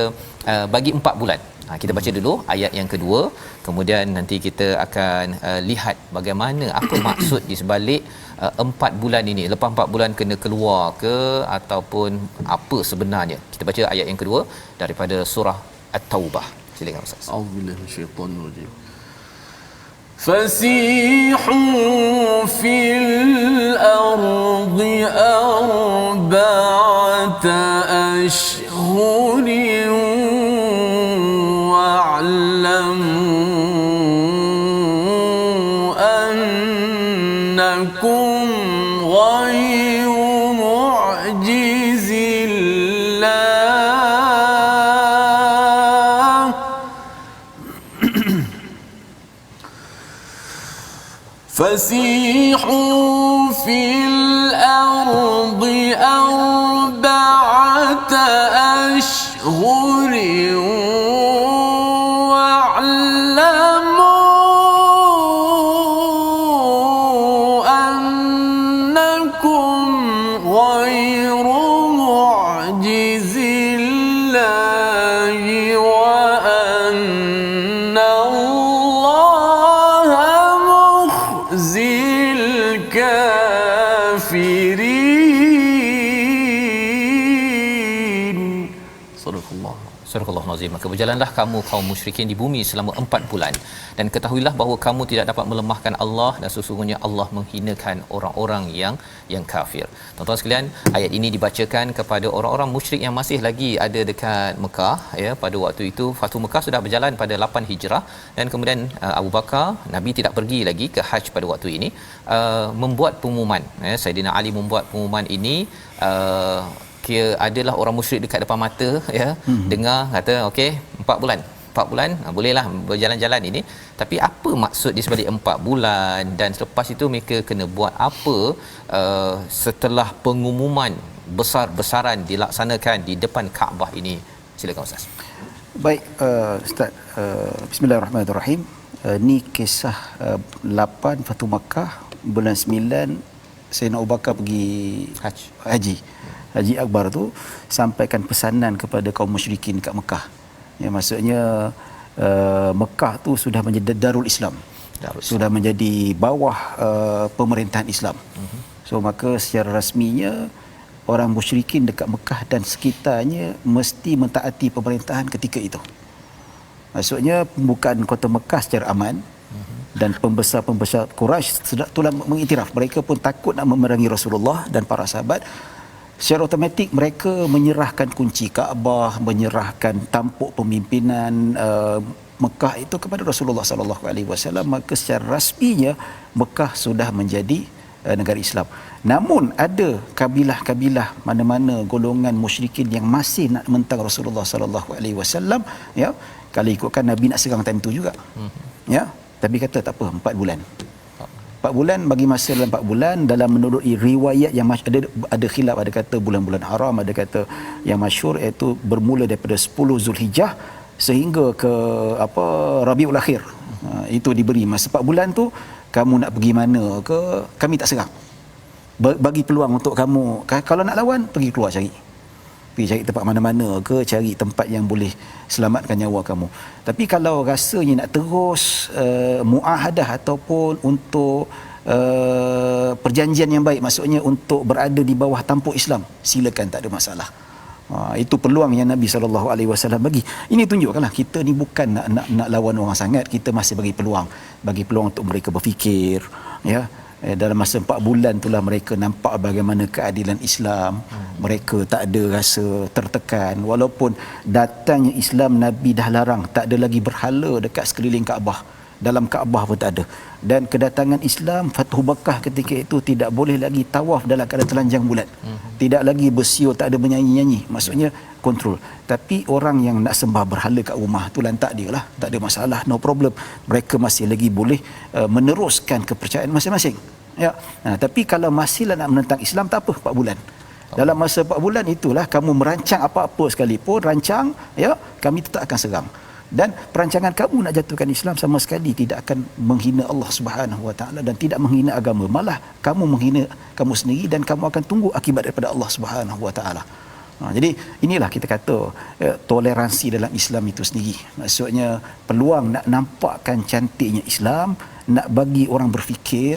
Speaker 2: bagi 4 bulan. Kita baca dulu ayat yang kedua, kemudian nanti kita akan lihat bagaimana, apa maksud di sebalik 4 bulan ini. Lepas 4 bulan kena keluar ke, ataupun apa sebenarnya. Kita baca ayat yang kedua daripada surah At-Taubah. Silakan Ustaz.
Speaker 4: A'udzubillahi minasyaitonir rajim.
Speaker 1: فسيحوا في الأرض 4 أشهر واعلموا أنكم غير معجز الله فسيحوا في الأرض 4 أشهر واعلموا أنكم غير معجزي الله وأن الله مخزي الكافرين.
Speaker 4: صدق الله.
Speaker 2: Surah Al-Nazim. Maka berjalanlah kamu kaum musyrikin di bumi selama 4 bulan dan ketahuilah bahawa kamu tidak dapat melemahkan Allah dan sesungguhnya Allah menghinakan orang-orang yang kafir. Tuan-tuan sekalian, ayat ini dibacakan kepada orang-orang musyrik yang masih lagi ada dekat Mekah ya. Pada waktu itu Fathu Mekah sudah berjalan pada 8 Hijrah dan kemudian Abu Bakar, Nabi tidak pergi lagi ke Hajj pada waktu ini, membuat pengumuman ya. Saidina Ali membuat pengumuman ini, kira adalah orang musyrik dekat depan mata ya, dengar kata okey 4 bulan bolehlah berjalan-jalan ini, tapi apa maksud di sebalik 4 bulan dan selepas itu mereka kena buat apa setelah pengumuman besar-besaran dilaksanakan di depan Kaabah ini. Silakan Ustaz.
Speaker 3: Baik, Ustaz, bismillahirrahmanirrahim. Ni kisah 8 Fathu Makkah, bulan 9 Sayyidina Abu Bakar pergi Haji Akbar tu, sampaikan pesanan kepada kaum musyrikin dekat Mekah. Ya, maksudnya Mekah tu sudah menjadi Darul Islam. Sudah menjadi bawah pemerintahan Islam. So maka secara rasminya orang musyrikin dekat Mekah dan sekitarnya mesti mentaati pemerintahan ketika itu. Maksudnya pembukaan kota Mekah secara aman, dan pembesar-pembesar Quraisy telah mengiktiraf mereka pun takut nak memerangi Rasulullah dan para sahabat. Secara automatik mereka menyerahkan kunci Kaabah, menyerahkan tampuk pemimpinan Mekah itu kepada Rasulullah sallallahu alaihi wasallam. Maka secara rasminya Mekah sudah menjadi negara Islam. Namun ada kabilah-kabilah, mana-mana golongan musyrikin yang masih nak mentang Rasulullah sallallahu alaihi wasallam ya. Kalau ikutkan Nabi nak serang time tu juga. Ya, tapi kata tak apa, 4 bulan. 4 bulan, bagi masa dalam 4 bulan, dalam menurut riwayat yang ada khilaf, ada kata bulan-bulan haram, ada kata yang masyhur iaitu bermula daripada 10 Zulhijjah sehingga ke Rabiul Akhir. Itu diberi masa 4 bulan tu, kamu nak pergi mana ke, kami tak serang. Bagi peluang untuk kamu, kalau nak lawan pergi keluar cari tempat mana-mana ke, cari tempat yang boleh selamatkan nyawa kamu. Tapi kalau rasanya nak terus muahadah ataupun untuk perjanjian yang baik, maksudnya untuk berada di bawah tampuk Islam, silakan, tak ada masalah. Itu peluang yang Nabi SAW bagi. Ini tunjukkanlah kita ni bukan nak lawan orang sangat, kita masih bagi peluang untuk mereka berfikir ya. Dalam masa 4 bulan itulah mereka nampak bagaimana keadilan Islam. Mereka tak ada rasa tertekan, walaupun datangnya Islam, Nabi dah larang tak ada lagi berhala dekat sekeliling Kaabah. Dalam Kaabah pun tak ada. Dan kedatangan Islam, Fathu Makkah ketika itu tidak boleh lagi tawaf dalam keadaan telanjang bulat. Tidak lagi bersiul, tak ada bernyanyi-nyanyi. Maksudnya kontrol. Tapi orang yang nak sembah berhala kat rumah tu lantak dia lah, tak ada masalah, no problem. Mereka masih lagi boleh meneruskan kepercayaan masing-masing. Ya. Tapi kalau masihlah nak menentang Islam, tak apa, 4 bulan. Dalam masa 4 bulan itulah kamu merancang apa-apa sekalipun, rancang ya, kami tetap akan serang. Dan perancangan kamu nak jatuhkan Islam sama sekali tidak akan menghina Allah Subhanahu Wa Taala dan tidak menghina agama, malah kamu menghina kamu sendiri dan kamu akan tunggu akibat daripada Allah Subhanahu Wa Taala. Jadi inilah kita kata toleransi dalam Islam itu sendiri. Maksudnya peluang nak nampakkan cantiknya Islam, nak bagi orang berfikir,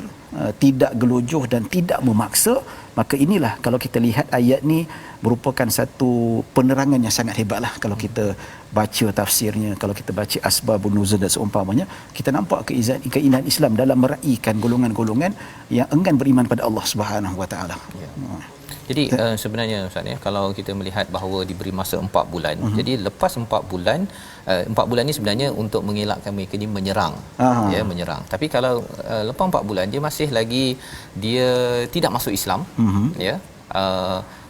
Speaker 3: tidak gelojoh dan tidak memaksa. Maka inilah kalau kita lihat ayat ni merupakan satu penerangan yang sangat hebatlah. Kalau kita baca tafsirnya, kalau kita baca asbabun nuzul dan seumpamanya, kita nampak keindahan Islam dalam meraihkan golongan-golongan yang enggan beriman pada Allah Subhanahu Wa Taala.
Speaker 2: Jadi sebenarnya Ustaz ya, kalau kita melihat bahawa diberi masa 4 bulan. Jadi lepas 4 bulan, 4 bulan ni sebenarnya untuk mengelakkan mereka ni menyerang. Ya, menyerang. Tapi kalau lepas 4 bulan dia masih lagi dia tidak masuk Islam, ya.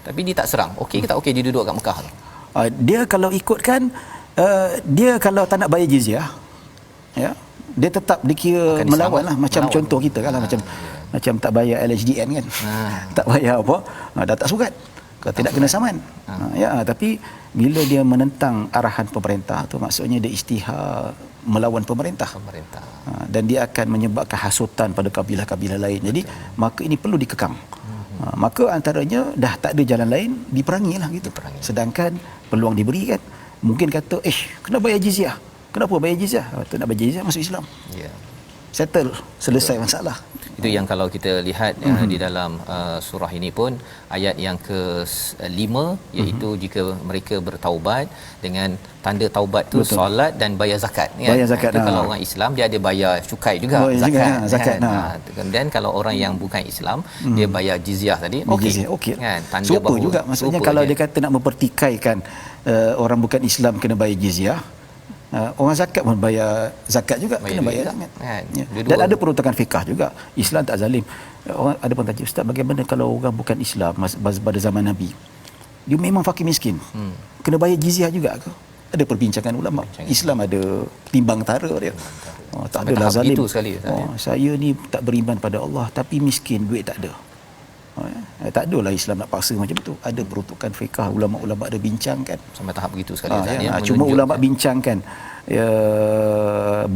Speaker 2: Tapi dia tak serang. Okey ke tak okey dia duduk kat Mekah tu?
Speaker 3: Dia kalau ikutkan dia kalau tak nak bayar jizyah, ya, dia tetap dikira melawan lah, macam melawan. Contoh kita kan lah, macam tak bayar LHDN kan, tak bayar apa, dah tak surat, tidak kena saman. Ya, tapi bila dia menentang arahan pemerintah tu maksudnya dia isytihar melawan pemerintah. Dan dia akan menyebabkan hasutan pada kabilah-kabilah lain. Jadi maka ini perlu dikekang. Maka antaranya dah tak ada jalan lain, diperangilah gitu. Sedangkan peluang diberikan, mungkin kata, kena bayar jizyah. Kenapa bayar jizyah? Tak nak bayar jizyah masuk Islam. Settle, selesai masalah.
Speaker 2: Itu yang kalau kita lihat di dalam surah ini pun ayat yang ke-5 iaitu jika mereka bertaubat dengan tanda taubat tu solat dan bayar zakat kan.
Speaker 3: Bayar zakat.
Speaker 2: Kalau orang Islam dia ada bayar cukai juga, zakat. Dan kalau orang yang bukan Islam dia bayar jizyah tadi.
Speaker 3: Okey.
Speaker 2: Kan tanda
Speaker 3: Super
Speaker 2: bahawa
Speaker 3: juga maksudnya kalau dia kata nak mempertikaikan orang bukan Islam kena bayar jizyah. Orang zakat pun bayar zakat juga, kena bayar zakat kan? Dan ada peruntukan fiqah juga. Islam tak zalim. Orang ada pun tanya, ustaz bagaimana kalau orang bukan Islam pada zaman Nabi, dia memang fakir miskin, kena bayar jizyah juga ke? Ada perbincangan ulama. Islam ada timbang tara dia. Tak adalah zalim
Speaker 2: itu sekali,
Speaker 3: saya ni tak beriman pada Allah tapi miskin, duit tak ada. Tak adalah Islam nak paksa macam tu. Ada peruntukan fiqah, ulama-ulama ada bincangkan
Speaker 2: sampai tahap begitu sekali.
Speaker 3: Cuma ulama bincangkan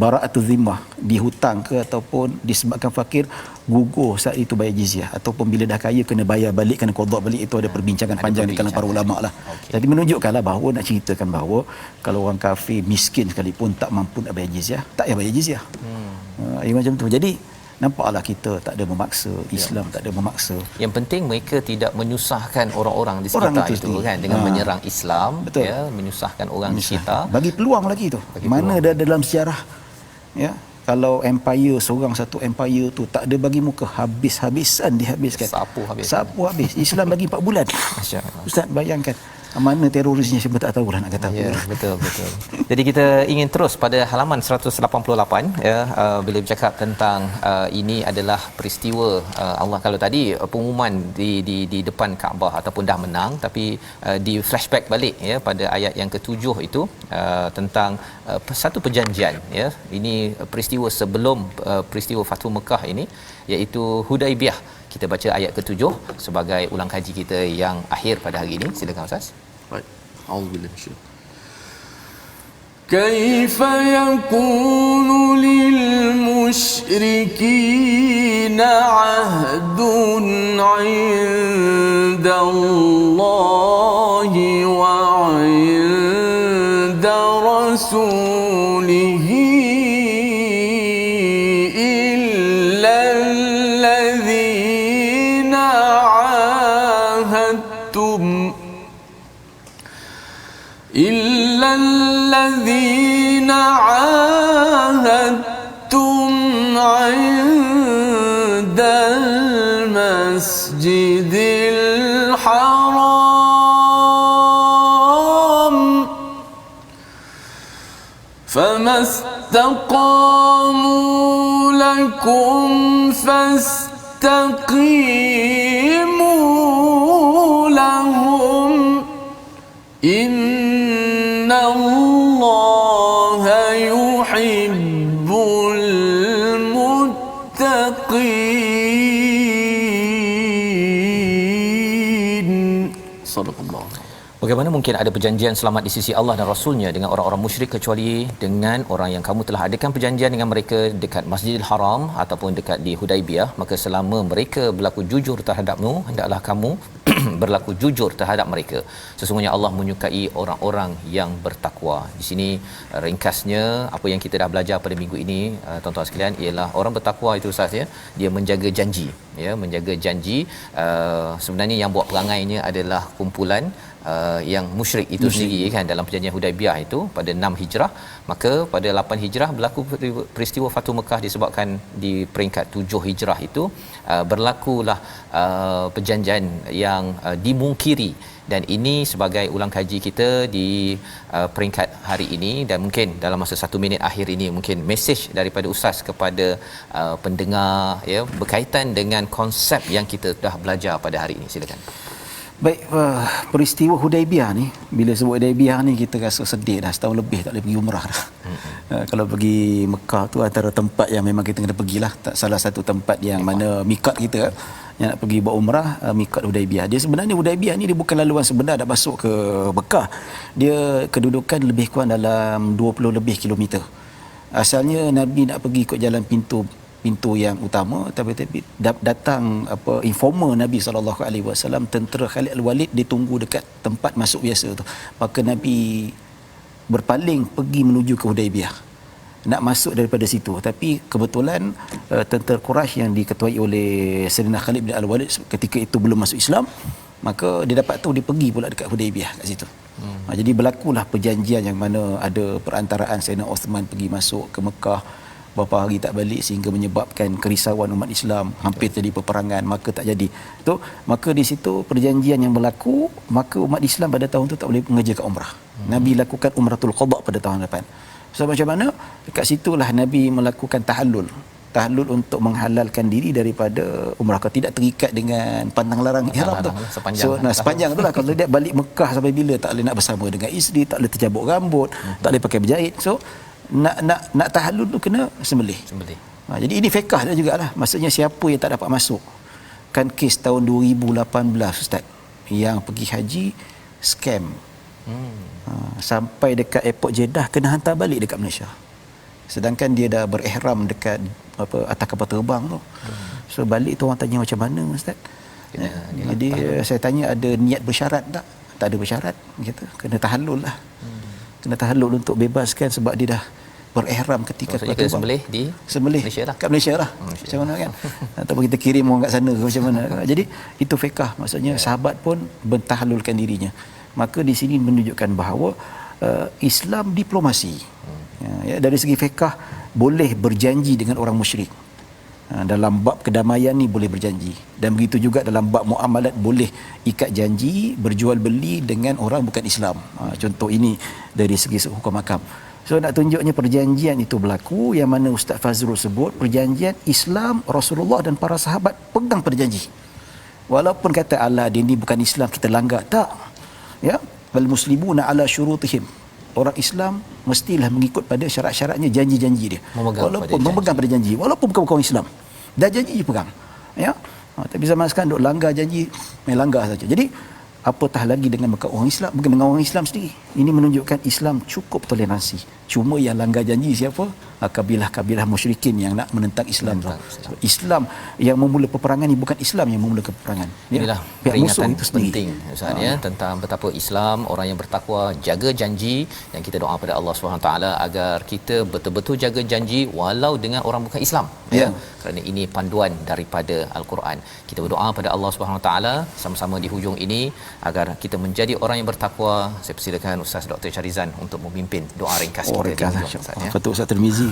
Speaker 3: bara'atul zimmah, dihutang ke ataupun disebabkan fakir gugur saat itu bayar jizyah, ataupun bila dah kaya kena bayar balik, kena qada balik. Itu ada perbincangan panjang di kalangan para ulama lah. Jadi menunjukkanlah bahawa, nak ceritakan bahawa kalau orang kafir miskin sekalipun tak mampu nak bayar jizyah, tak payah bayar jizyah. Macam tu. Jadi nampaklah kita tak ada memaksa, Islam tak ada memaksa.
Speaker 2: Yang penting mereka tidak menyusahkan orang-orang di sekitar itu kan, dengan menyerang Islam. Ya, menyusahkan orang di sekitar.
Speaker 3: Bagi peluang lagi tu. Mana dah dalam sejarah ya, kalau empire, seorang satu empire tu tak ada bagi muka, habis-habisan dihabiskan. Sapu habis. Islam bagi 4 bulan. Masya-Allah. Ustaz bayangkan mana terorisnya, siapa tak tahu lah nak kata apa.
Speaker 2: Ya, betul. Jadi kita ingin terus pada halaman 188 ya, bila bercakap tentang ini adalah peristiwa Allah. Kalau tadi pengumuman di depan Kaabah ataupun dah menang, tapi di flashback balik ya pada ayat yang ke-7 itu tentang satu perjanjian ya. Ini peristiwa sebelum peristiwa Fathu Mekah ini, iaitu Hudaibiyah. Kita baca ayat ke-7 sebagai ulang kaji kita yang akhir pada hari ini. Silakan Ustaz.
Speaker 4: Baik. Auzubillahi minasyaitanir
Speaker 1: كيف يكون للمشركين عهد عند الله وعند رسوله إلا الذين عاهدتم عند المسجد الحرام فما استقاموا لكم فاستقيموا لهم إن الله يحب المتقين.
Speaker 4: صدق الله.
Speaker 2: Bagaimana mungkin ada perjanjian selamat di sisi Allah dan Rasulnya dengan orang-orang musyrik kecuali dengan orang yang kamu telah adakan perjanjian dengan mereka dekat Masjidil Haram ataupun dekat di Hudaibiyah. Maka selama mereka berlaku jujur terhadapmu, hendaklah kamu berlaku jujur terhadap mereka. Sesungguhnya Allah menyukai orang-orang yang bertakwa. Di sini ringkasnya apa yang kita dah belajar pada minggu ini, tuan-tuan sekalian, ialah orang bertakwa itu Ustaz ya, dia menjaga janji ya, menjaga janji. Sebenarnya yang buat perangainya adalah kumpulan yang musyrik itu sendiri kan, dalam perjanjian Hudaibiyah itu pada 6 Hijrah. Maka pada 8 Hijrah berlaku peristiwa Fathu Mekah disebabkan di peringkat 7 Hijrah itu berlakulah perjanjian yang dimungkiri. Dan ini sebagai ulang kaji kita di peringkat hari ini, dan mungkin dalam masa 1 minit akhir ini mungkin mesej daripada Ustaz kepada pendengar ya, berkaitan dengan konsep yang kita dah belajar pada hari ini. Silakan.
Speaker 3: Baik, peristiwa Hudaibiyah ni, bila sebut Hudaibiyah ni kita rasa sedih dah, setahun lebih tak boleh pergi umrah dah. Kalau pergi Mekah tu antara tempat yang memang kita kena pergilah, tak salah satu tempat yang mana mikat kita yang nak pergi buat umrah, mikat Hudaibiyah. Dia sebenarnya Hudaibiyah ni dia bukan laluan sebenar nak masuk ke Mekah. Dia kedudukan lebih kurang dalam 20 lebih kilometer. Asalnya Nabi nak pergi ikut jalan pintu yang utama, tapi datang informer Nabi SAW, tentera Khalid Al-Walid, dia tunggu dekat tempat masuk biasa tu. Maka Nabi berpaling pergi menuju ke Hudaibiyah, nak masuk daripada situ. Tapi kebetulan tentera Quraisy yang diketuai oleh Sayyidina Khalid bin Al-Walid ketika itu belum masuk Islam, maka dia dapat tahu, dia pergi pula dekat Hudaibiyah kat situ. Jadi berlakulah perjanjian yang mana ada perantaraan Sayyidina Uthman pergi masuk ke Mekah, beberapa hari tak balik sehingga menyebabkan kerisauan umat Islam, hampir jadi peperangan, maka tak jadi. Maka di situ perjanjian yang berlaku, maka umat Islam pada tahun tu tak boleh mengerjakan umrah. Nabi lakukan umratul qada pada tahun depan. So macam mana? Dekat situlah Nabi melakukan tahallul untuk menghalalkan diri daripada umrah, kalau tidak terikat dengan pantang larang ihram tu. Sepanjang itulah. Kalau dia balik Mekah sampai bila tak boleh nak bersama dengan isteri, tak boleh tercabut rambut, tak boleh pakai berjahit. So nak tahallul tu kena sembelih. Jadi ini fiqh dia jugalah. Maksudnya siapa yang tak dapat masuk, kan kes tahun 2018 Ustaz yang pergi haji scam. Sampai dekat airport Jeddah kena hantar balik dekat Malaysia, sedangkan dia dah berihram dekat atas kapal terbang tu. So balik tu orang tanya macam mana Ustaz? Jadi saya tanya ada niat bersyarat tak? Tak ada bersyarat gitu. Kena tahallul lah. Kena tahallul untuk bebaskan sebab dia dah berihram ketika kapal terbang. Sembelih Malaysia lah. Kat Malaysia lah. Macam mana kan? Ataupun kita kirim orang kat sana ke macam mana. Jadi itu fiqh. Maksudnya sahabat pun mentahallulkan dirinya. Maka di sini menunjukkan bahawa Islam diplomasi. Dari segi fiqh boleh berjanji dengan orang musyrik. Dalam bab kedamaian ni boleh berjanji, dan begitu juga dalam bab muamalat boleh ikat janji berjual beli dengan orang bukan Islam. Contoh ini dari segi hukum akam. So nak tunjuknya perjanjian itu berlaku, yang mana Ustaz Fazrul sebut perjanjian Islam, Rasulullah dan para sahabat pegang perjanji. Walaupun kata Allah dia ni bukan Islam, kita langgar, tak. Ya, wal muslimuna ala syurutihim. Orang Islam mestilah mengikut pada syarat-syaratnya, janji-janji dia. Memegang pada janji. Walaupun bukan orang Islam, dah janji pegang. Ya. Tapi zaman sekarang duk langgar janji, main langgar saja. Jadi apatah lagi dengan orang Islam, bukan dengan orang Islam sendiri. Ini menunjukkan Islam cukup toleransi. Cuma yang langgar janji siapa? Kabilah-kabilah musyrikin yang nak menentang Islam. Islam yang memula peperangan ni bukan Islam yang memula peperangan.
Speaker 2: Inilah peringatan itu penting Ustaz ya, tentang betapa Islam, orang yang bertakwa jaga janji, dan kita doa pada Allah SWT agar kita betul-betul jaga janji walau dengan orang bukan Islam ya. Kerana ini panduan daripada Al-Quran. Kita berdoa pada Allah SWT sama-sama di hujung ini agar kita menjadi orang yang bertakwa. Saya persilakan Ustaz Dr. Syarizan untuk memimpin doa ringkas kita di hujung Ustaz ya.
Speaker 3: Betul Ustaz Tirmizi.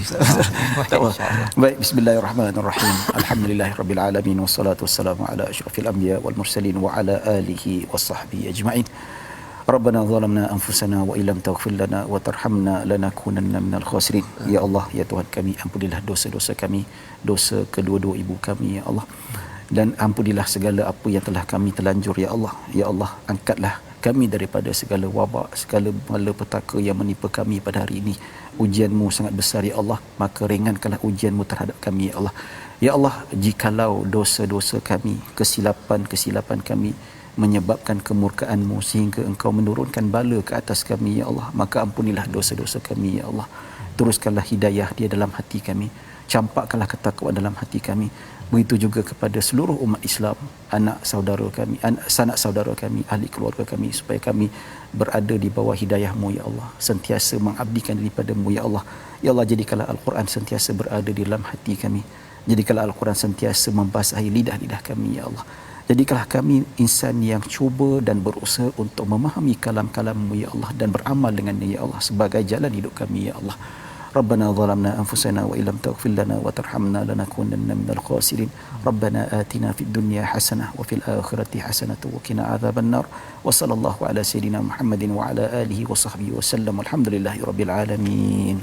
Speaker 3: Baik, bismillahirrahmanirrahim. Alhamdulillahirabbil alamin, wassalatu wassalamu ala asyrafil anbiya wal mursalin wa ala alihi washabbihi ajmain. Rabbana zalamna anfusana wa illam taghfir lana wa tarhamna lanakunanna minal khasirin. Ya Allah, ya Tuhan kami, ampunilah dosa-dosa kami, dosa kedua-dua ibu kami ya Allah, dan ampunilah segala apa yang telah kami terlanjur ya Allah. Ya Allah, angkatlah kami daripada segala wabak, segala malapetaka yang menimpa kami pada hari ini. Ujian-Mu sangat besar ya Allah, maka ringankanlah ujian-Mu terhadap kami ya Allah. Ya Allah, jikalau dosa-dosa kami, kesilapan kami menyebabkan kemurkaan-Mu sehingga Engkau menurunkan bala ke atas kami ya Allah, maka ampunilah dosa-dosa kami ya Allah. Teruskanlah hidayah dia dalam hati kami, campakkanlah ketakwaan dalam hati kami. Begitu juga kepada seluruh umat Islam, anak sanak saudara kami, ahli keluarga kami, supaya kami berada di bawah hidayah-Mu ya Allah, sentiasa mengabdikan daripada-Mu ya Allah. Ya Allah, jadikanlah Al-Quran sentiasa berada di dalam hati kami, jadikanlah Al-Quran sentiasa membasahi lidah-lidah kami ya Allah. Jadikanlah kami insan yang cuba dan berusaha untuk memahami kalam-kalam-Mu ya Allah, dan beramal dengannya ya Allah sebagai jalan hidup kami ya Allah. Rabbana zalamna anfusana wa illam taghfir lana wa tarhamna lanakunanna minal khasirin. Rabbana atina fid dunya hasanah wa fil akhirati hasanah wa qina adzabannar. Wa sallallahu ala sayidina Muhammadin wa ala alihi wa sahbihi wa sallam. Alhamdulillahirabbil alamin.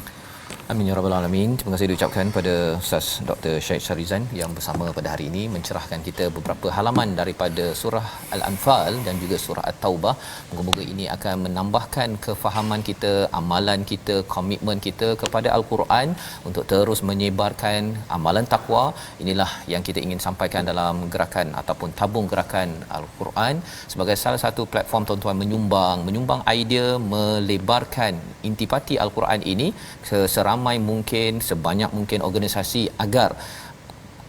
Speaker 2: Amin ya rabbal alamin. Terima kasih diucapkan pada Ustaz Dr. Syed Syarizan yang bersama pada hari ini mencerahkan kita beberapa halaman daripada surah Al-Anfal dan juga surah At-Taubah. Moga-moga ini akan menambahkan kefahaman kita, amalan kita, komitmen kita kepada Al-Quran untuk terus menyebarkan amalan takwa. Inilah yang kita ingin sampaikan dalam gerakan ataupun tabung gerakan Al-Quran sebagai salah satu platform tuan-tuan menyumbang idea melebarkan intipati Al-Quran ini ke seramai mungkin, sebanyak mungkin organisasi agar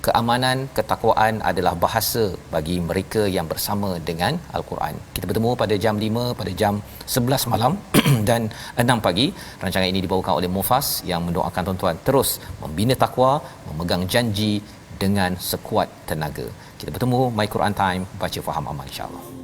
Speaker 2: keamanan, ketakwaan adalah bahasa bagi mereka yang bersama dengan Al-Quran. Kita bertemu pada jam 5, pada jam 11 malam dan 6 pagi. Rancangan ini dibawakan oleh Mufas yang mendoakan tuan-tuan terus membina takwa, memegang janji dengan sekuat tenaga. Kita bertemu My Quran Time, baca faham amal insya-Allah.